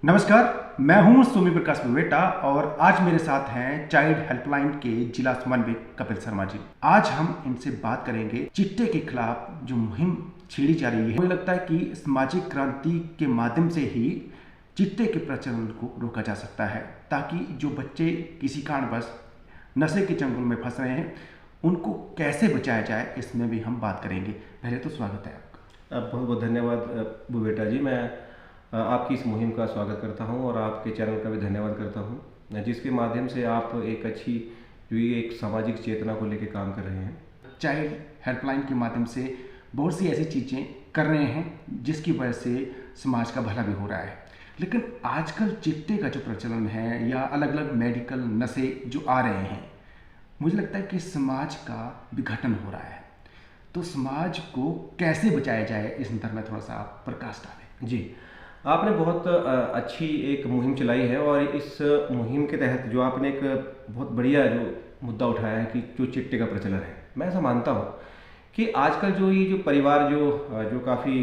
नमस्कार, मैं हूं सुमी प्रकाश बेटा और आज मेरे साथ हैं चाइल्ड हेल्पलाइन के जिला समन्वयक कपिल शर्मा जी। आज हम इनसे बात करेंगे चिट्टे के खिलाफ जो मुहिम छेड़ी जा रही है। मुझे लगता है कि सामाजिक क्रांति के माध्यम से ही चिट्टे के प्रचलन को रोका जा सकता है, ताकि जो बच्चे किसी कारणवश नशे के चंगुल में फंस रहे हैं उनको कैसे बचाया जाए, इसमें भी हम बात करेंगे। पहले तो स्वागत है आपका। बहुत बहुत धन्यवाद बेटा जी। मैं आपकी इस मुहिम का स्वागत करता हूं और आपके चैनल का भी धन्यवाद करता हूं, जिसके माध्यम से आप एक अच्छी जो ये एक सामाजिक चेतना को लेकर काम कर रहे हैं। चाइल्ड हेल्पलाइन के माध्यम से बहुत सी ऐसी चीज़ें कर रहे हैं जिसकी वजह से समाज का भला भी हो रहा है। लेकिन आजकल चिट्टे का जो प्रचलन है या अलग अलग मेडिकल नशे जो आ रहे हैं, मुझे लगता है कि समाज का विघटन हो रहा है। तो समाज को कैसे बचाया जाए, इस संदर्भ में थोड़ा सा आप प्रकाश डालें। जी, आपने बहुत अच्छी एक मुहिम चलाई है और इस मुहिम के तहत जो आपने एक बहुत बढ़िया जो मुद्दा उठाया है कि जो चिट्टे का प्रचलन है, मैं ऐसा मानता हूँ कि आजकल जो ये जो परिवार जो काफ़ी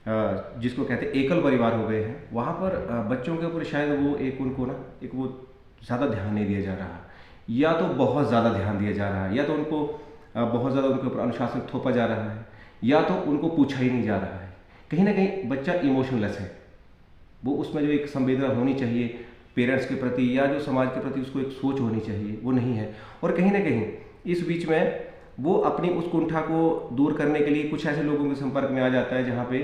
जिसको कहते हैं एकल परिवार हो गए हैं, वहाँ पर बच्चों के ऊपर शायद वो एक उनको ना एक वो ज़्यादा ध्यान नहीं दिया जा रहा, या तो बहुत ज़्यादा ध्यान दिया जा रहा है, या तो उनको बहुत ज़्यादा उनके ऊपर अनुशासन थोपा जा रहा है, या तो उनको पूछा ही नहीं जा रहा है। कहीं ना कहीं बच्चा इमोशनलेस है, वो उसमें जो एक संवेदना होनी चाहिए पेरेंट्स के प्रति या जो समाज के प्रति उसको एक सोच होनी चाहिए, वो नहीं है। और कहीं ना कहीं इस बीच में वो अपनी उस कुंठा को दूर करने के लिए कुछ ऐसे लोगों के संपर्क में आ जाता है जहाँ पे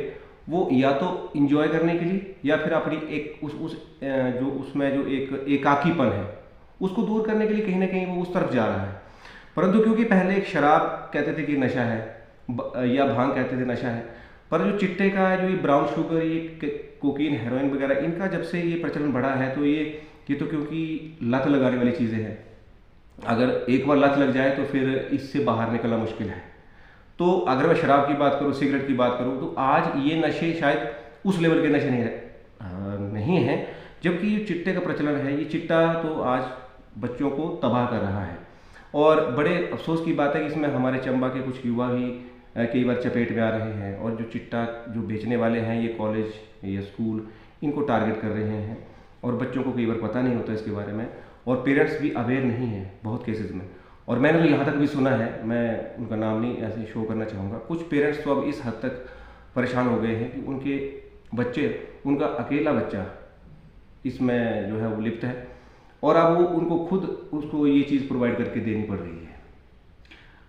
वो या तो इंजॉय करने के लिए या फिर अपनी एक जो उसमें जो एक एकाकीपन है उसको दूर करने के लिए कहीं ना कहीं वो उस तरफ जा रहा है। परंतु क्योंकि पहले एक शराब कहते थे कि नशा है या भांग कहते थे नशा है, पर जो चिट्टे का जो ये ब्राउन शुगर, ये कोकीन, हेरोइन वगैरह, इनका जब से ये प्रचलन बढ़ा है तो ये तो क्योंकि लत लगाने वाली चीज़ें हैं। अगर एक बार लत लग जाए तो फिर इससे बाहर निकलना मुश्किल है। तो अगर मैं शराब की बात करूँ, सिगरेट की बात करूँ, तो आज ये नशे शायद उस लेवल के नशे नहीं हैं। जबकि ये चिट्टे का प्रचलन है, ये चिट्टा तो आज बच्चों को तबाह कर रहा है। और बड़े अफसोस की बात है कि इसमें हमारे चंबा के कुछ युवा भी कई बार चपेट में आ रहे हैं और जो चिट्टा जो बेचने वाले हैं, ये कॉलेज या स्कूल, इनको टारगेट कर रहे हैं और बच्चों को कई बार पता नहीं होता इसके बारे में और पेरेंट्स भी अवेयर नहीं हैं बहुत केसेस में। और मैंने तो यहाँ तक भी सुना है, मैं उनका नाम नहीं ऐसे शो करना चाहूँगा, कुछ पेरेंट्स तो अब इस हद तक परेशान हो गए हैं कि उनके बच्चे, उनका अकेला बच्चा इसमें जो है वो लिप्त है और अब वो उनको खुद उसको ये चीज़ प्रोवाइड करके देनी पड़ रही है।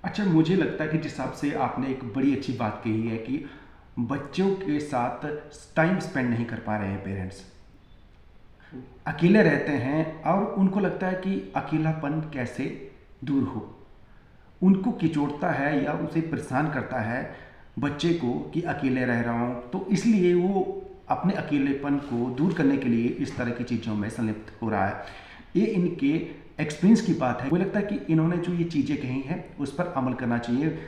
अच्छा, मुझे लगता है कि जिस हिसाब से आपने एक बड़ी अच्छी बात कही है कि बच्चों के साथ टाइम स्पेंड नहीं कर पा रहे हैं पेरेंट्स, अकेले रहते हैं और उनको लगता है कि अकेलापन कैसे दूर हो। उनको खिचोड़ता है या उसे परेशान करता है बच्चे को कि अकेले रह रहा हूँ, तो इसलिए वो अपने अकेलेपन को दूर करने के लिए इस तरह की चीज़ों में संलिप्त हो रहा है। ये इनके एक्सपीरियंस की बात है। मुझे लगता है कि इन्होंने जो ये चीज़ें कही हैं उस पर अमल करना चाहिए।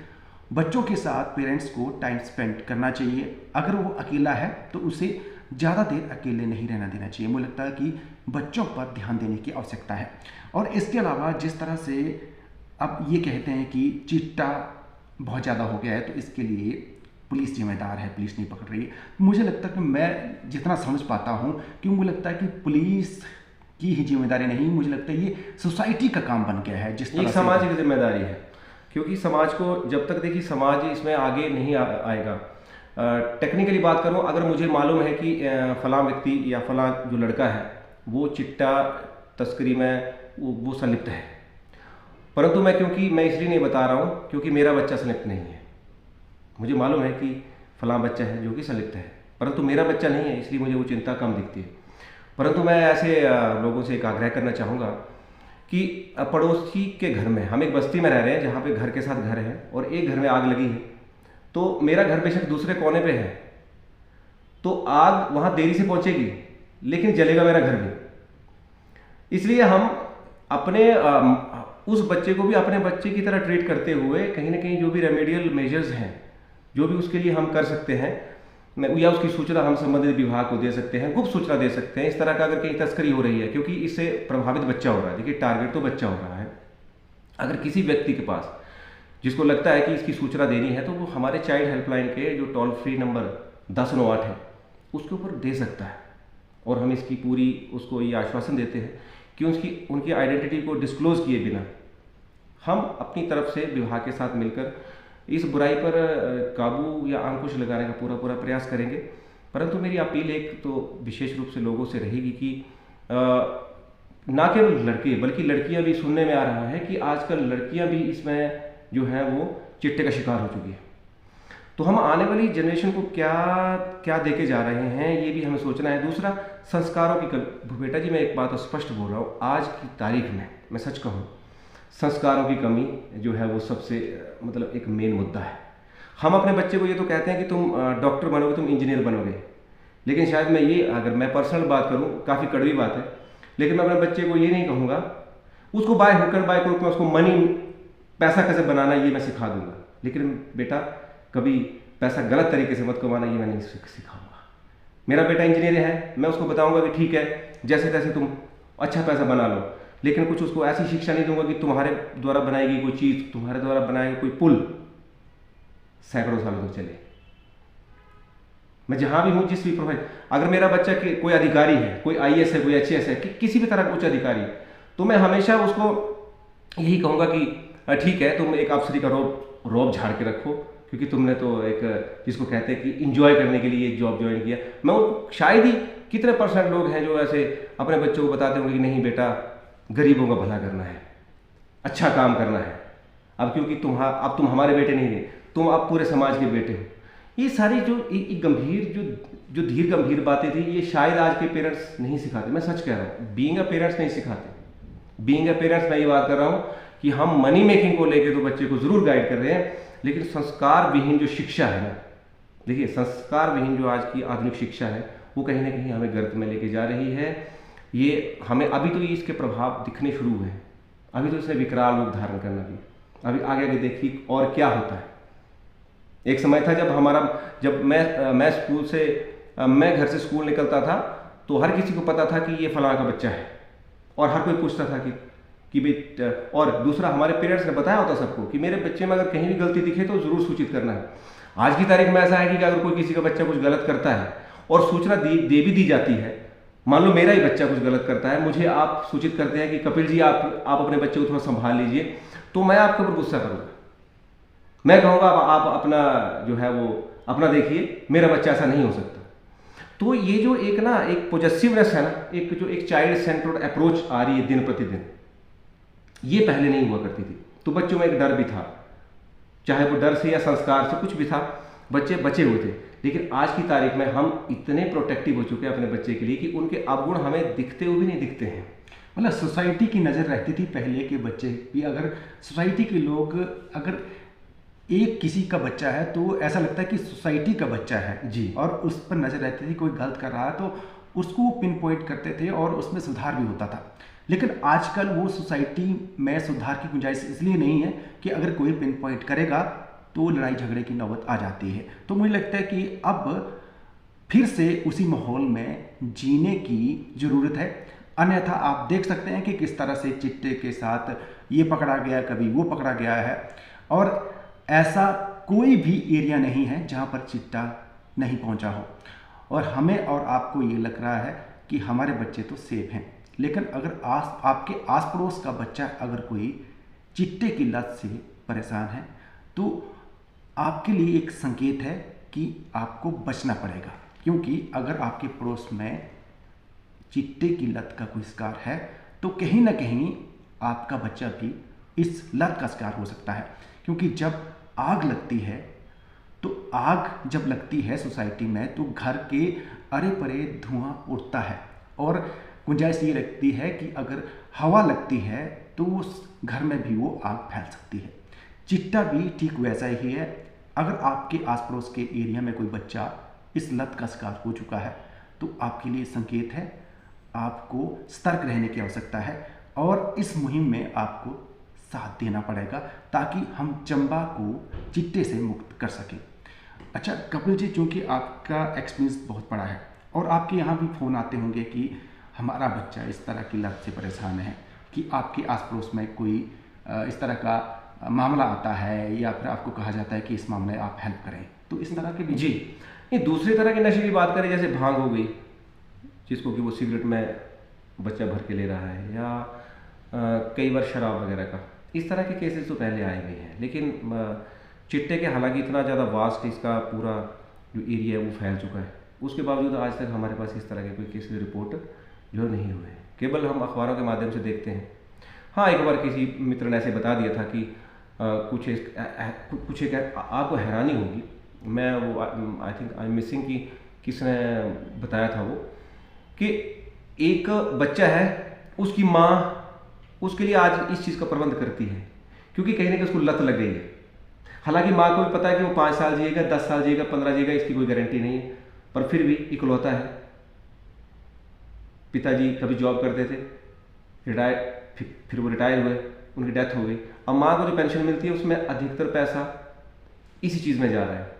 बच्चों के साथ पेरेंट्स को टाइम स्पेंड करना चाहिए। अगर वो अकेला है तो उसे ज़्यादा देर अकेले नहीं रहना देना चाहिए। मुझे लगता है कि बच्चों पर ध्यान देने की आवश्यकता है। और इसके अलावा जिस तरह से अब ये कहते हैं कि चिट्टा बहुत ज़्यादा हो गया है तो इसके लिए पुलिस जिम्मेदार है, पुलिस नहीं पकड़ रही है, मुझे लगता है कि मैं जितना समझ पाता हूँ कि मुझे लगता है कि पुलिस की ही जिम्मेदारी नहीं, मुझे लगता है ये सोसाइटी का काम बन गया है। जिस तरह एक समाज की जिम्मेदारी है, क्योंकि समाज को जब तक देखिए समाज इसमें आगे नहीं आएगा। टेक्निकली बात करूं, अगर मुझे मालूम है कि फलां व्यक्ति या फलां जो लड़का है वो चिट्टा तस्करी में वो संलिप्त है, परंतु मैं इसलिए नहीं बता रहा हूं क्योंकि मेरा बच्चा संलिप्त नहीं है। मुझे मालूम है कि फलां बच्चा है जो कि संलिप्त है, परंतु मेरा बच्चा नहीं है, इसलिए मुझे वो चिंता कम दिखती है। परंतु मैं ऐसे लोगों से एक आग्रह करना चाहूँगा कि पड़ोसी के घर में, हम एक बस्ती में रह रहे हैं जहाँ पे घर के साथ घर है और एक घर में आग लगी है, तो मेरा घर बेशक दूसरे कोने पे है तो आग वहाँ देरी से पहुँचेगी लेकिन जलेगा मेरा घर भी। इसलिए हम अपने उस बच्चे को भी अपने बच्चे की तरह ट्रीट करते हुए कहीं ना कहीं जो भी रेमेडियल मेजर्स हैं, जो भी उसके लिए हम कर सकते हैं, या उसकी सूचना हम संबंधित विभाग को दे सकते हैं, गुप्त सूचना दे सकते हैं। इस तरह का अगर कहीं तस्करी हो रही है, क्योंकि इससे प्रभावित बच्चा हो रहा है, देखिए टारगेट तो बच्चा हो रहा है। अगर किसी व्यक्ति के पास जिसको लगता है कि इसकी सूचना देनी है तो वो हमारे चाइल्ड हेल्पलाइन के जो टोल फ्री नंबर 1098 है उसके ऊपर दे सकता है। और हम इसकी पूरी उसको ये आश्वासन देते हैं कि उसकी उनकी आइडेंटिटी को डिस्क्लोज़ किए बिना हम अपनी तरफ से विभाग के साथ मिलकर इस बुराई पर काबू या अंकुश लगाने का पूरा पूरा प्रयास करेंगे। परंतु मेरी अपील एक तो विशेष रूप से लोगों से रहेगी कि ना केवल लड़के बल्कि लड़कियां भी, सुनने में आ रहा है कि आजकल लड़कियां भी इसमें जो है वो चिट्टे का शिकार हो चुकी है। तो हम आने वाली जनरेशन को क्या क्या देके जा रहे हैं ये भी हमें सोचना है। दूसरा, संस्कारों की कमी। बेटा जी, मैं एक बात स्पष्ट बोल रहा हूँ, आज की तारीख में मैं सच कहूँ, संस्कारों की कमी जो है वो सबसे मतलब एक मेन मुद्दा है। हम अपने बच्चे को ये तो कहते हैं कि तुम डॉक्टर बनोगे, तुम इंजीनियर बनोगे, लेकिन शायद मैं ये, अगर मैं पर्सनल बात करूँ, काफ़ी कड़वी बात है, लेकिन मैं अपने बच्चे को ये नहीं कहूँगा, उसको बाय होकर बाय क्रुक में उसको मनी, पैसा कैसे बनाना ये मैं सिखा दूंगा, लेकिन बेटा कभी पैसा गलत तरीके से मत कमाना ये मैं नहीं सिखाऊंगा। मेरा बेटा इंजीनियर है, मैं उसको बताऊंगा कि ठीक है जैसे तैसे तुम अच्छा पैसा बना लो, लेकिन कुछ उसको ऐसी शिक्षा नहीं दूंगा कि तुम्हारे द्वारा बनाई गई कोई चीज़, तुम्हारे द्वारा बनाया कोई पुल सैकड़ों सालों तक चले। मैं जहां भी हूं, जिस भी प्रोफाइल, अगर मेरा बच्चा कोई अधिकारी है, कोई IAS है, कोई HAS है, किसी भी तरह का उच्च अधिकारी है, तो मैं हमेशा उसको यही कहूंगा कि ठीक है तुम एक अफसरी का रौब झाड़ के रखो, क्योंकि तुमने तो एक जिसको कहते हैं कि इंजॉय करने के लिए एक जॉब ज्वाइन किया। मैं शायद ही कितने % लोग हैं जो ऐसे अपने बच्चों को बताते होंगे कि नहीं बेटा गरीबों का भला करना है, अच्छा काम करना है, अब क्योंकि अब तुम हमारे बेटे नहीं रहे, तुम अब पूरे समाज के बेटे हो। ये सारी जो गंभीर जो धीर गंभीर बातें थी, ये शायद आज के पेरेंट्स नहीं सिखाते। मैं सच कह रहा हूँ, बीइंग अ पेरेंट्स नहीं सिखाते। बीइंग अ पेरेंट्स मैं ये बात कर रहा हूँ कि हम मनी मेकिंग को लेकर तो बच्चे को जरूर गाइड कर रहे हैं, लेकिन संस्कार विहीन जो शिक्षा है ना, देखिए संस्कार विहीन जो आज की आधुनिक शिक्षा है वो कहीं ना कहीं हमें गर्त में लेके जा रही है। ये हमें अभी तो ये इसके प्रभाव दिखने शुरू हुए हैं, अभी तो इसने विकराल रूप धारण करना भी, अभी आगे आगे देखिए और क्या होता है। एक समय था जब मैं स्कूल से मैं घर से स्कूल निकलता था तो हर किसी को पता था कि ये फलाना का बच्चा है, और हर कोई पूछता था कि भाई, और दूसरा हमारे पेरेंट्स ने बताया होता सबको कि मेरे बच्चे में अगर कहीं भी गलती दिखे तो जरूर सूचित करना है। आज की तारीख में ऐसा है कि अगर कोई किसी का बच्चा कुछ गलत करता है और सूचना दे भी दी जाती है, मान लो मेरा ही बच्चा कुछ गलत करता है, मुझे आप सूचित करते हैं कि कपिल जी आप अपने बच्चे को थोड़ा संभाल लीजिए, तो मैं आपके ऊपर गुस्सा करूँगा। मैं कहूँगा आप अपना जो है वो अपना देखिए, मेरा बच्चा ऐसा नहीं हो सकता। तो ये जो एक पॉजिटिवनेस है ना, एक चाइल्ड सेंटर्ड अप्रोच आ रही है दिन प्रतिदिन, ये पहले नहीं हुआ करती थी। तो बच्चों में एक डर भी था, चाहे वो डर से या संस्कार से कुछ भी था, बच्चे बचे हुए थे। लेकिन आज की तारीख में हम इतने प्रोटेक्टिव हो चुके हैं अपने बच्चे के लिए कि उनके अवगुण हमें दिखते हुए भी नहीं दिखते हैं। मतलब सोसाइटी की नज़र रहती थी पहले के बच्चे भी, अगर सोसाइटी के लोग अगर एक किसी का बच्चा है तो ऐसा लगता है कि सोसाइटी का बच्चा है जी, और उस पर नज़र रहती थी। कोई गलत कर रहा है तो उसको पिन पॉइंट करते थे और उसमें सुधार भी होता था। लेकिन आजकल वो सोसाइटी में सुधार की गुंजाइश इसलिए नहीं है कि अगर कोई पिन पॉइंट करेगा तो लड़ाई झगड़े की नौबत आ जाती है। तो मुझे लगता है कि अब फिर से उसी माहौल में जीने की ज़रूरत है। अन्यथा आप देख सकते हैं कि किस तरह से चिट्टे के साथ ये पकड़ा गया, कभी वो पकड़ा गया है, और ऐसा कोई भी एरिया नहीं है जहाँ पर चिट्टा नहीं पहुँचा हो। और हमें और आपको ये लग रहा है कि हमारे बच्चे तो सेफ हैं, लेकिन अगर आपके आस पड़ोस का बच्चा अगर कोई चिट्टे की लत से परेशान है तो आपके लिए एक संकेत है कि आपको बचना पड़ेगा। क्योंकि अगर आपके पड़ोस में चिट्टे की लत का कोई शिकार है तो कहीं ना कहीं आपका बच्चा भी इस लत का शिकार हो सकता है। क्योंकि जब आग लगती है तो आग जब लगती है सोसाइटी में तो घर के अरे परे धुआं उठता है, और गुंजाइश ये लगती है कि अगर हवा लगती है तो उस घर में भी वो आग फैल सकती है। चिट्टा भी ठीक वैसा ही है। अगर आपके आस पड़ोस के एरिया में कोई बच्चा इस लत का शिकार हो चुका है तो आपके लिए संकेत है, आपको सतर्क रहने की आवश्यकता है और इस मुहिम में आपको साथ देना पड़ेगा ताकि हम चंबा को चिट्टे से मुक्त कर सकें। अच्छा कपिल जी, चूँकि आपका एक्सपीरियंस बहुत बड़ा है और आपके यहाँ भी फ़ोन आते होंगे कि हमारा बच्चा इस तरह की लत से परेशान है, कि आपके आस पड़ोस में कोई इस तरह का मामला आता है या फिर आपको कहा जाता है कि इस मामले आप हेल्प करें, तो इस तरह के भी। जी, ये दूसरी तरह के नशे की बात करें, जैसे भांग हो गई, जिसको कि वो सिगरेट में बच्चा भर के ले रहा है, या कई बार शराब वगैरह का, इस तरह के केसेस तो पहले आए हुए हैं। लेकिन चिट्टे के हालांकि इतना ज़्यादा वास्ट इसका पूरा जो एरिया है वो फैल चुका है, उसके बावजूद आज तक हमारे पास इस तरह के कोई केसेस रिपोर्ट जो नहीं हुए हैं। केवल हम अखबारों के माध्यम से देखते हैं। हाँ, एक बार किसी मित्र ने ऐसे बता दिया था कि कुछ एक आपको हैरानी होगी, मैं वो आई थिंक आई मिसिंग कि किसने बताया था वो, कि एक बच्चा है, उसकी माँ उसके लिए आज इस चीज़ का प्रबंध करती है, क्योंकि कहीं ना कहीं उसको लत लग गई है। हालांकि माँ को भी पता है कि वो 5 साल जिएगा, 10 साल जिएगा, 15 जिएगा, इसकी कोई गारंटी नहीं है, पर फिर भी इकलौता है। पिताजी कभी जॉब करते थे, फिर वो रिटायर हुए, उनकी डेथ हो गई। अब माँ को जो पेंशन मिलती है उसमें अधिकतर पैसा इसी चीज़ में जा रहा है।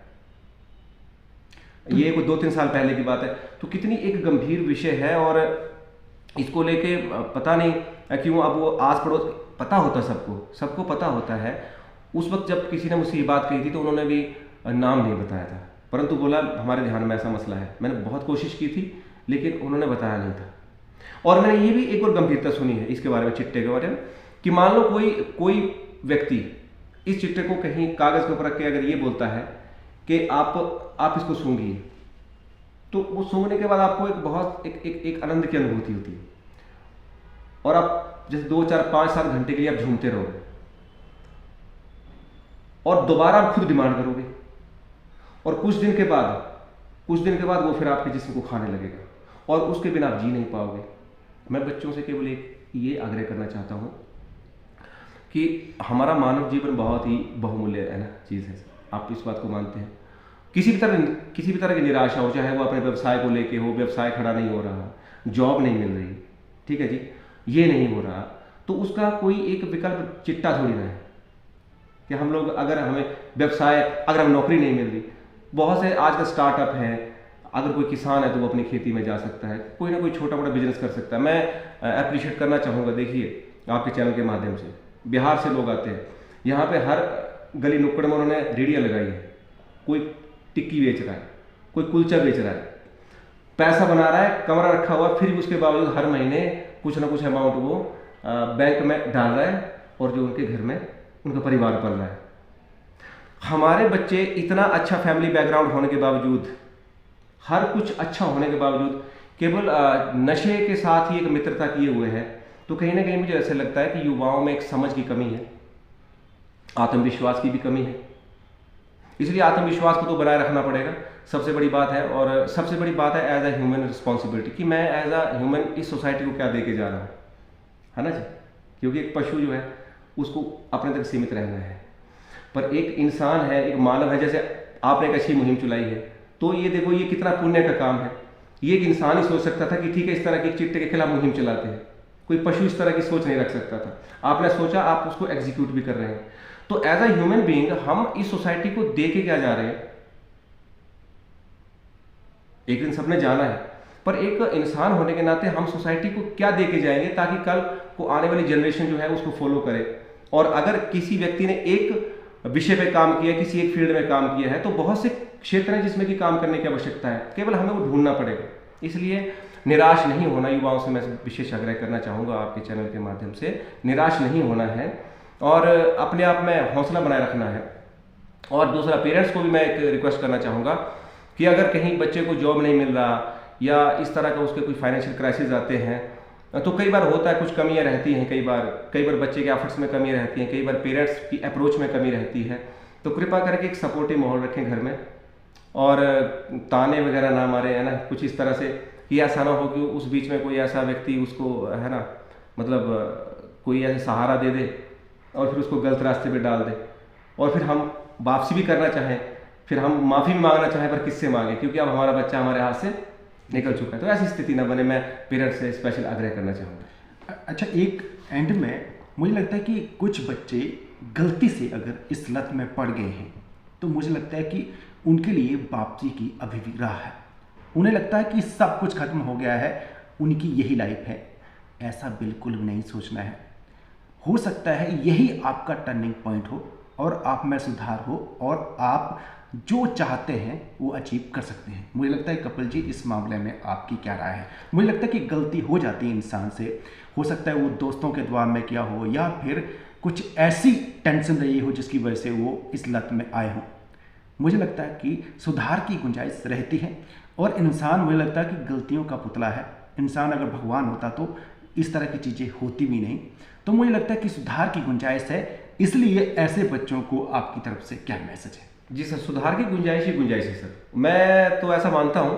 ये कोई 2-3 साल पहले की बात है। तो कितनी एक गंभीर विषय है, और इसको लेके पता नहीं क्यों अब वो आस पड़ोस पता होता, सबको पता होता है। उस वक्त जब किसी ने मुझसे ये बात कही थी तो उन्होंने भी नाम नहीं बताया था, परंतु बोला हमारे ध्यान में ऐसा मसला है। मैंने बहुत कोशिश की थी लेकिन उन्होंने बताया नहीं था। और मैंने ये भी एक और गंभीरता सुनी है इसके बारे में, चिट्टे के बारे में, कि मान लो कोई व्यक्ति इस चिट्टे को कहीं कागज़ के ऊपर रख के अगर ये बोलता है कि आप इसको सूंघिए, तो वो सूंघने के बाद आपको एक बहुत एक आनंद की अनुभूति होती है, और आप जैसे 2, 4, 5, 7 घंटे के लिए आप झूमते रहोगे, और दोबारा आप खुद डिमांड करोगे, और कुछ दिन के बाद वो फिर आपके जिस्म को खाने लगेगा, और उसके बिना आप जी नहीं पाओगे। मैं बच्चों से केवल एक ये आग्रह करना चाहता हूँ कि हमारा मानव जीवन बहुत ही बहुमूल्य है ना चीज़ है, आप इस बात को मानते हैं। किसी भी तरह की निराशा हो, चाहे वो अपने व्यवसाय को लेके हो, व्यवसाय खड़ा नहीं हो रहा, जॉब नहीं मिल रही, ठीक है जी, ये नहीं हो रहा, तो उसका कोई एक विकल्प चिट्टा थोड़ी ना है कि हम लोग अगर हमें नौकरी नहीं मिल रही, बहुत से आज का स्टार्टअप है, अगर कोई किसान है तो वो अपनी खेती में जा सकता है, कोई ना कोई छोटा मोटा बिजनेस कर सकता है। मैं अप्रिशिएट करना चाहूँगा, देखिए आपके चैनल के माध्यम से बिहार से लोग आते हैं, यहाँ पे हर गली नुक्कड़ में उन्होंने रेडियाँ लगाई है, कोई टिक्की बेच रहा है, कोई कुलचा बेच रहा है, पैसा बना रहा है, कमरा रखा हुआ, फिर भी उसके बावजूद हर महीने कुछ ना कुछ अमाउंट वो बैंक में डाल रहा है, और जो उनके घर में उनका परिवार पल रहा है। हमारे बच्चे इतना अच्छा फैमिली बैकग्राउंड होने के बावजूद, हर कुछ अच्छा होने के बावजूद, केवल नशे के साथ ही एक मित्रता किए हुए हैं। तो कहीं ना कहीं मुझे ऐसा लगता है कि युवाओं में एक समझ की कमी है, आत्मविश्वास की भी कमी है। इसलिए आत्मविश्वास को तो बनाए रखना पड़ेगा, सबसे बड़ी बात है। और सबसे बड़ी बात है एज अ ह्यूमन रिस्पॉन्सिबिलिटी, कि मैं एज अ ह्यूमन इस सोसाइटी को क्या दे के जा रहा हूँ, है ना जी। क्योंकि एक पशु जो है उसको अपने तक सीमित रहना है, पर एक इंसान है, एक मानव है। जैसे आपने एक अच्छी मुहिम चलाई है, तो ये देखो ये कितना पुण्य का काम है। ये एक इंसान ही सोच सकता था कि ठीक है इस तरह की चिट्टे के खिलाफ मुहिम चलाते हैं, कोई पशु इस तरह की सोच नहीं रख सकता था। आपने सोचा, आप उसको एग्जीक्यूट भी कर रहे हैं। तो एज अ ह्यूमन बीइंग हम इस सोसाइटी को दे के क्या जा रहे हैं, एक दिन सबने जाना है, पर एक इंसान होने के नाते हम सोसाइटी को क्या दे के जाएंगे, ताकि कल को आने वाली जनरेशन जो है उसको फॉलो करे। और अगर किसी व्यक्ति ने एक विषय पे काम किया, किसी एक फील्ड में काम किया है, तो बहुत से क्षेत्र हैं जिसमें कि काम करने की आवश्यकता है, केवल हमें वो ढूंढना पड़ेगा। इसलिए निराश नहीं होना, युवाओं से मैं विशेष आग्रह करना चाहूँगा आपके चैनल के माध्यम से, निराश नहीं होना है और अपने आप में हौसला बनाए रखना है। और दूसरा, पेरेंट्स को भी मैं एक रिक्वेस्ट करना चाहूँगा कि अगर कहीं बच्चे को जॉब नहीं मिल रहा या इस तरह का उसके कोई फाइनेंशियल क्राइसिस आते हैं, तो कई बार होता है, कुछ कमियां रहती हैं, कई बार बच्चे के एफर्ट्स में कमी रहती हैं, कई बार पेरेंट्स की अप्रोच में कमी रहती है। तो कृपा करके एक सपोर्टिव माहौल रखें घर में, और ताने वगैरह ना मारे, है ना, कुछ इस तरह से कि ऐसा ना हो कि उस बीच में कोई ऐसा व्यक्ति उसको, है ना, मतलब कोई ऐसा सहारा दे दे और फिर उसको गलत रास्ते पे डाल दे, और फिर हम वापसी भी करना चाहें, फिर हम माफ़ी भी मांगना चाहें, पर किससे मांगे, क्योंकि अब हमारा बच्चा हमारे हाथ से निकल चुका है। तो ऐसी स्थिति ना बने, मैं पेरेंट्स से स्पेशल आग्रह करना चाहूँगा। अच्छा, एक एंड में मुझे लगता है कि कुछ बच्चे गलती से अगर इस लत में पड़ गए हैं, तो मुझे लगता है कि उनके लिए वापसी की अभी भी राह है। उन्हें लगता है कि सब कुछ खत्म हो गया है, उनकी यही लाइफ है। ऐसा बिल्कुल भी नहीं सोचना है। हो सकता है यही आपका टर्निंग पॉइंट हो और आप में सुधार हो और आप जो चाहते हैं वो अचीव कर सकते हैं। मुझे लगता है कपिल जी, इस मामले में आपकी क्या राय है? मुझे लगता है कि गलती हो जाती है इंसान से, हो सकता है वो दोस्तों के दबाव में किया हो, या फिर कुछ ऐसी टेंशन रही हो जिसकी वजह से वो इस लत में आए हों। मुझे लगता है कि सुधार की गुंजाइश रहती है, और इंसान, मुझे लगता है कि गलतियों का पुतला है। इंसान अगर भगवान होता तो इस तरह की चीज़ें होती भी नहीं। तो मुझे लगता है कि सुधार की गुंजाइश है, इसलिए ऐसे बच्चों को आपकी तरफ से क्या मैसेज है? जी सर, सुधार की गुंजाइश ही गुंजाइश है सर। मैं तो ऐसा मानता हूँ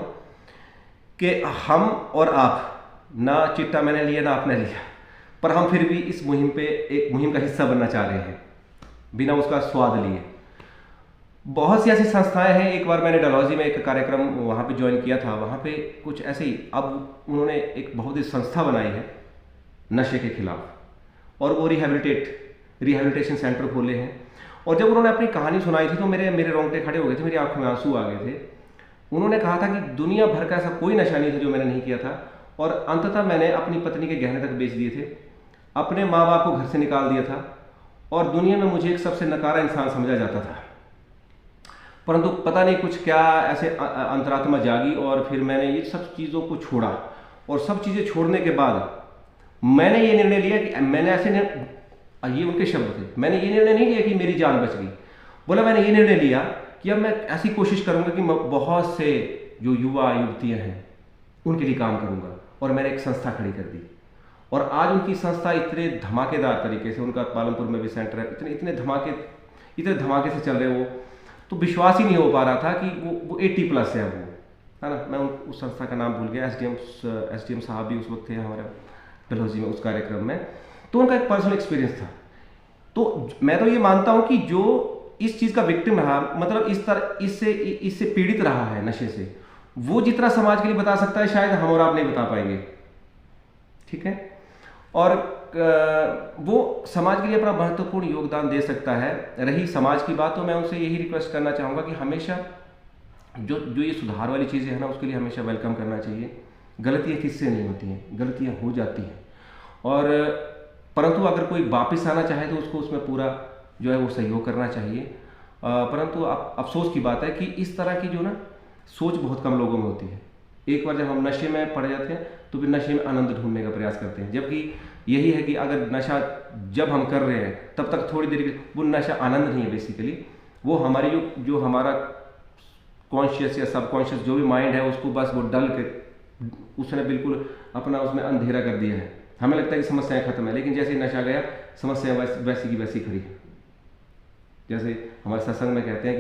कि हम और आप, ना चिट्टा मैंने लिया ना आपने लिया, पर हम फिर भी इस मुहिम पे एक मुहिम का हिस्सा बनना चाह रहे हैं बिना उसका स्वाद लिए। बहुत सी ऐसी संस्थाएं हैं। एक बार मैंने डलहौजी में एक कार्यक्रम वहाँ पे ज्वाइन किया था। वहाँ पे कुछ ऐसे ही, अब उन्होंने एक बहुत ही संस्था बनाई है नशे के खिलाफ, और वो रिहेबिलिटेशन सेंटर खोले हैं। और जब उन्होंने अपनी कहानी सुनाई थी तो मेरे रोंगटे खड़े हो गए थे, मेरी आंखों में आंसू आ गए थे। उन्होंने कहा था कि दुनिया भर का ऐसा कोई नशा नहीं था जो मैंने नहीं किया था, और अंततः मैंने अपनी पत्नी के गहने तक बेच दिए थे, अपने माँ बाप को घर से निकाल दिया था, और दुनिया में मुझे एक सबसे नकारा इंसान समझा जाता था। परंतु पता नहीं कुछ क्या ऐसे अंतरात्मा जागी, और फिर मैंने ये सब चीज़ों को छोड़ा। और सब चीज़ें छोड़ने के बाद मैंने ये निर्णय लिया कि मैंने ये उनके शब्द थे, मैंने ये निर्णय नहीं लिया कि मेरी जान बच गई। बोला, मैंने ये निर्णय लिया कि अब मैं ऐसी कोशिश करूंगा कि मैं बहुत से जो युवा युवतियां हैं उनके लिए काम करूंगा। और मैंने एक संस्था खड़ी कर दी, और आज उनकी संस्था इतने धमाकेदार तरीके से, उनका पालमपुर में भी सेंटर है, इतने धमाके से चल रहे वो, तो विश्वास ही नहीं हो पा रहा था कि वो 80+ है, वो है ना। मैं उस संस्था का नाम भूल गया। एसडीएम साहब भी उस वक्त थे हमारे डलहौजी में उस कार्यक्रम में। तो उनका एक पर्सनल एक्सपीरियंस था। तो मैं तो ये मानता हूं कि जो इस चीज़ का विक्टिम रहा, मतलब इस तरह इससे पीड़ित रहा है नशे से, वो जितना समाज के लिए बता सकता है शायद हम और आप नहीं बता पाएंगे। ठीक है। और वो समाज के लिए अपना महत्वपूर्ण योगदान दे सकता है। रही समाज की बात, तो मैं उनसे यही रिक्वेस्ट करना चाहूँगा कि हमेशा जो ये सुधार वाली चीज़ें हैं ना, उसके लिए हमेशा वेलकम करना चाहिए। गलतियाँ किससे नहीं होती हैं, गलतियाँ हो जाती हैं, और परंतु अगर कोई वापस आना चाहे तो उसको उसमें पूरा जो है वो सहयोग करना चाहिए। परंतु अफसोस की बात है कि इस तरह की जो ना सोच बहुत कम लोगों में होती है। एक बार जब हम नशे में पड़ जाते हैं तो फिर नशे में आनंद ढूंढने का प्रयास करते हैं, जबकि यही है कि अगर नशा जब हम कर रहे हैं तब तक थोड़ी देर के, वो नशा आनंद नहीं है बेसिकली, वो हमारी जो हमारा कॉन्शियस या सबकॉन्शियस जो भी माइंड है उसको बस वो डल के उसने बिल्कुल अपना उसमें अंधेरा कर दिया है। हमें लगता है कि समस्याएं खत्म है, लेकिन जैसे ही नशा गया समस्याएं वैसी की वैसी खड़ी है। जैसे हमारे सत्संग में कहते हैं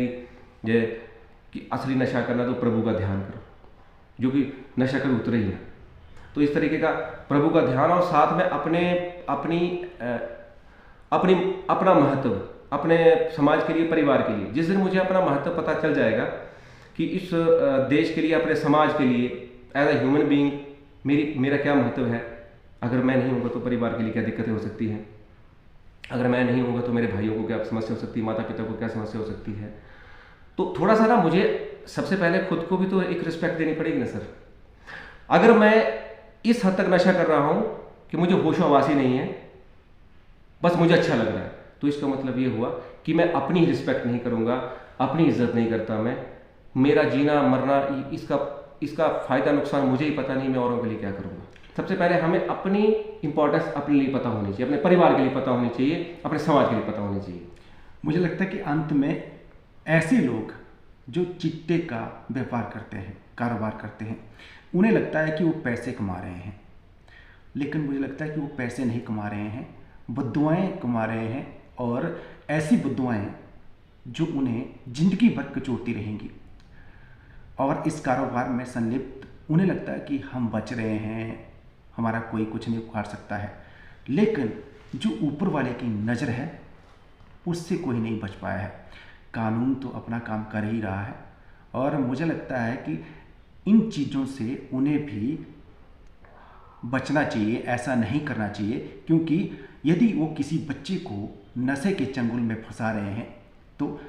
कि असली नशा करना तो प्रभु का ध्यान करो, जो कि नशा कर उतरे ही ना। तो इस तरीके का प्रभु का ध्यान, और साथ में अपना महत्व अपने समाज के लिए, परिवार के लिए। जिस दिन मुझे अपना महत्व पता चल जाएगा कि इस देश के लिए, अपने समाज के लिए एज ए ह्यूमन बीइंग मेरा क्या महत्व है, अगर मैं नहीं होऊंगा तो परिवार के लिए क्या दिक्कतें हो सकती हैं, अगर मैं नहीं होऊंगा तो मेरे भाइयों को क्या समस्या हो सकती है, माता पिता को क्या समस्या हो सकती है। तो थोड़ा सा ना मुझे सबसे पहले खुद को भी तो एक रिस्पेक्ट देनी पड़ेगी ना सर। अगर मैं इस हद तक नशा कर रहा हूं कि मुझे होशो-हवास ही नहीं है, बस मुझे अच्छा लग रहा है, तो इसका मतलब ये हुआ कि मैं अपनी रिस्पेक्ट नहीं करूंगा, अपनी इज्जत नहीं करता मैं। मेरा जीना मरना, इसका फायदा नुकसान मुझे ही पता नहीं, मैं औरों के लिए क्या करूंगा। सबसे पहले हमें अपनी इंपॉर्टेंस अपने लिए पता होनी चाहिए, अपने परिवार के लिए पता होनी चाहिए, अपने समाज के लिए पता होनी चाहिए। मुझे लगता है कि अंत में ऐसे लोग जो चिट्टे का व्यापार करते हैं, कारोबार करते हैं, उन्हें लगता है कि वो पैसे कमा रहे हैं, लेकिन मुझे लगता है कि वो पैसे नहीं कमा रहे हैं, बद्दुआएं कमा रहे हैं, और ऐसी बद्दुआएं जो उन्हें जिंदगी भर कचोटती रहेंगी। और इस कारोबार में संलिप्त उन्हें लगता है कि हम बच रहे हैं, हमारा कोई कुछ नहीं उखाड़ सकता है, लेकिन जो ऊपर वाले की नज़र है उससे कोई नहीं बच पाया है। कानून तो अपना काम कर ही रहा है, और मुझे लगता है कि इन चीज़ों से उन्हें भी बचना चाहिए, ऐसा नहीं करना चाहिए, क्योंकि यदि वो किसी बच्चे को नशे के चंगुल में फंसा रहे हैं तो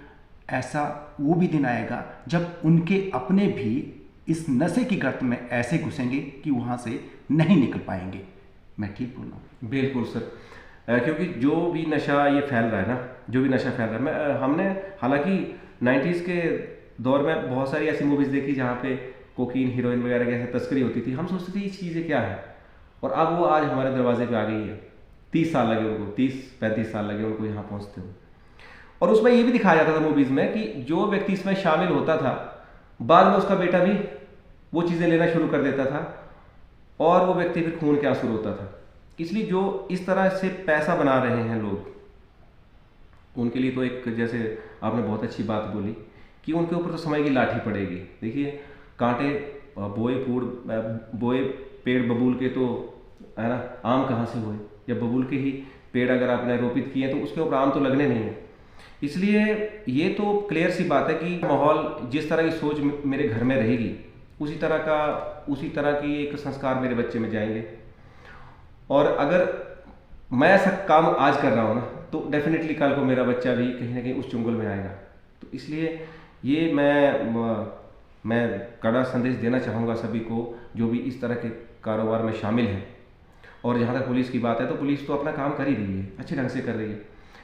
ऐसा वो भी दिन आएगा जब उनके अपने भी इस नशे की गर्त में ऐसे घुसेंगे कि वहाँ से नहीं निकल पाएंगे। मैं ठीक बोल रहा हूँ? बिल्कुल सर, क्योंकि जो भी नशा ये फैल रहा है ना, जो भी नशा फैल रहा है, हमने हालांकि 90s के दौर में बहुत सारी ऐसी मूवीज़ देखी जहाँ पे कोकीन, हीरोइन वगैरह की ऐसे तस्करी होती थी। हम सोचते थे ये चीज़ें क्या है, और अब वो आज हमारे दरवाजे पे आ गई है। 30 साल लगे उनको, 30-35 साल लगे उनको यहाँ पहुँचते हुए। और उसमें ये भी दिखाया जाता था मूवीज़ में कि जो व्यक्ति इसमें शामिल होता था, बाद में उसका बेटा भी वो चीज़ें लेना शुरू कर देता था, और वो व्यक्ति फिर खून के आंसू रोता था। इसलिए जो इस तरह से पैसा बना रहे हैं लोग, उनके लिए तो एक, जैसे आपने बहुत अच्छी बात बोली कि उनके ऊपर तो समय की लाठी पड़ेगी। देखिए, कांटे बोए पेड़ बबूल के, तो है ना, आम कहाँ से हुए? जब बबूल के ही पेड़ अगर आपने रोपित किए तो उसके ऊपर आम तो लगने नहीं है। इसलिए ये तो क्लियर सी बात है कि माहौल, जिस तरह की सोच मेरे घर में रहेगी, उसी तरह की एक संस्कार मेरे बच्चे में जाएंगे। और अगर मैं ऐसा काम आज कर रहा हूँ ना, तो डेफिनेटली कल को मेरा बच्चा भी कहीं ना कहीं उस चुंगल में आएगा। तो इसलिए ये मैं कड़ा संदेश देना चाहूँगा सभी को जो भी इस तरह के कारोबार में शामिल हैं। और जहाँ तक पुलिस की बात है, तो पुलिस तो अपना काम कर ही रही है, अच्छे ढंग से कर रही है,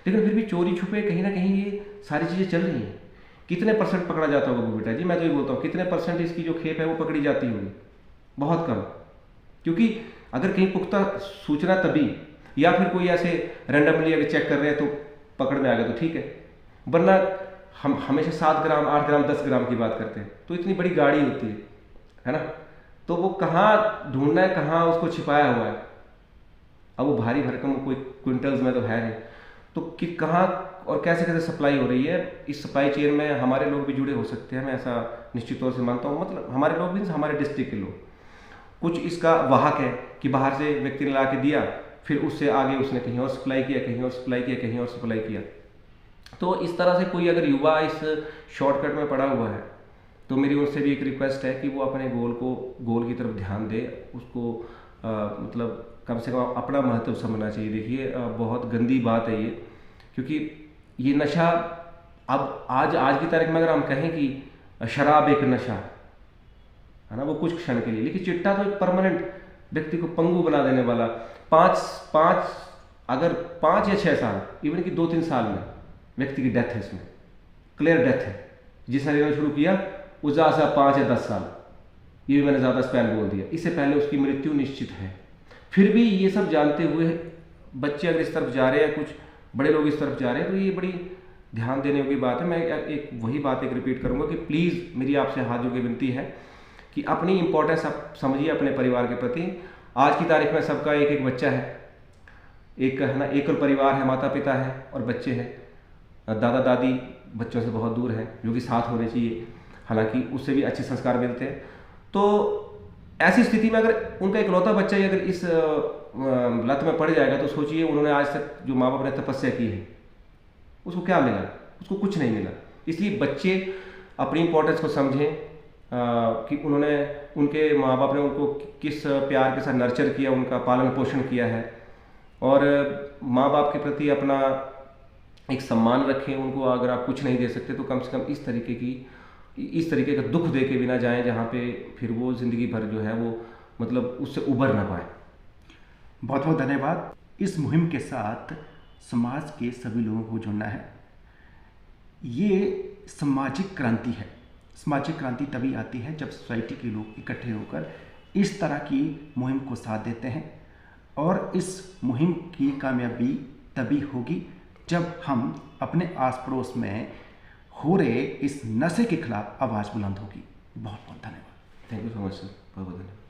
लेकिन फिर भी चोरी छुपे कहीं ना कहीं ये सारी चीज़ें चल रही हैं। कितने % पकड़ा जाता होगा बेटा जी? मैं तो ये बोलता हूँ, कितने % इसकी जो खेप है वो पकड़ी जाती होगी? बहुत कम। क्योंकि अगर कहीं पुख्ता सूचना तभी, या फिर कोई ऐसे रैंडमली अगर चेक कर रहे हैं तो पकड़ में आ गया तो ठीक है, वरना हम हमेशा 7 ग्राम, 8 ग्राम, 10 ग्राम की बात करते हैं। तो इतनी बड़ी गाड़ी होती है ना, तो वो कहाँ ढूंढना है, कहाँ उसको छिपाया हुआ है? अब वो भारी भरकम कोई क्विंटल्स में तो है नहीं, तो कि कहाँ और कैसे कैसे सप्लाई हो रही है। इस सप्लाई चेन में हमारे लोग भी जुड़े हो सकते हैं, मैं ऐसा निश्चित तौर से मानता हूँ। मतलब हमारे लोग भी, हमारे डिस्ट्रिक्ट के लोग, कुछ इसका वाहक है कि बाहर से व्यक्ति ने ला के दिया, फिर उससे आगे उसने कहीं और सप्लाई किया, कहीं और सप्लाई किया, कहीं और सप्लाई किया। तो इस तरह से कोई अगर युवा इस शॉर्टकट में पड़ा हुआ है, तो मेरी उनसे भी एक रिक्वेस्ट है कि वो अपने गोल की तरफ ध्यान दे, उसको मतलब कम से कम अपना महत्व समझना चाहिए। देखिए, बहुत गंदी बात है ये, क्योंकि ये नशा अब आज की तारीख में अगर हम कहें कि शराब एक नशा है ना, वो कुछ क्षण के लिए, लेकिन चिट्टा तो एक परमानेंट व्यक्ति को पंगु बना देने वाला। अगर 5 या 6 साल, इवन कि 2-3 साल में व्यक्ति की डेथ है, इसमें क्लियर डेथ है। जिसने लेना शुरू किया वो ज़्यादा 5 या 10 साल, ये भी मैंने ज़्यादा स्पैन बोल दिया, इससे पहले उसकी मृत्यु निश्चित है। फिर भी ये सब जानते हुए बच्चे अगर इस तरफ जा रहे हैं, कुछ बड़े लोग इस तरफ जा रहे हैं, तो ये बड़ी ध्यान देने योग्य बात है। मैं वही बात रिपीट करूँगा कि प्लीज़ मेरी आपसे हाथ जोड़ के विनती है कि अपनी इंपॉर्टेंस आप समझिए अपने परिवार के प्रति। आज की तारीख में सबका एक एक बच्चा है, एक है ना, एकल परिवार है, माता पिता है और बच्चे हैं। दादा दादी बच्चों से बहुत दूर हैं, जो कि साथ होने चाहिए, हालांकि उससे भी अच्छे संस्कार मिलते हैं। तो ऐसी स्थिति में अगर उनका इकलौता बच्चा ही अगर इस लत में पड़ जाएगा, तो सोचिए उन्होंने आज तक जो माँ बाप ने तपस्या की है, उसको क्या मिला? उसको कुछ नहीं मिला। इसलिए बच्चे अपनी इंपॉर्टेंस को समझें कि उनके माँ बाप ने उनको किस प्यार के साथ नर्चर किया, उनका पालन पोषण किया है, और माँ बाप के प्रति अपना एक सम्मान रखें। उनको अगर आप कुछ नहीं दे सकते तो कम से कम इस तरीके का दुख दे के भी ना जाएं, जहाँ पे फिर वो ज़िंदगी भर जो है वो मतलब उससे उबर ना पाए। बहुत बहुत धन्यवाद। इस मुहिम के साथ समाज के सभी लोगों को जुड़ना है। ये सामाजिक क्रांति है। सामाजिक क्रांति तभी आती है जब सोसाइटी के लोग इकट्ठे होकर इस तरह की मुहिम को साथ देते हैं, और इस मुहिम की कामयाबी तभी होगी जब हम अपने आस पड़ोस में हो रहे इस नशे के खिलाफ आवाज़ बुलंद होगी। बहुत बहुत धन्यवाद। Thank you so much sir, बहुत बहुत धन्यवाद।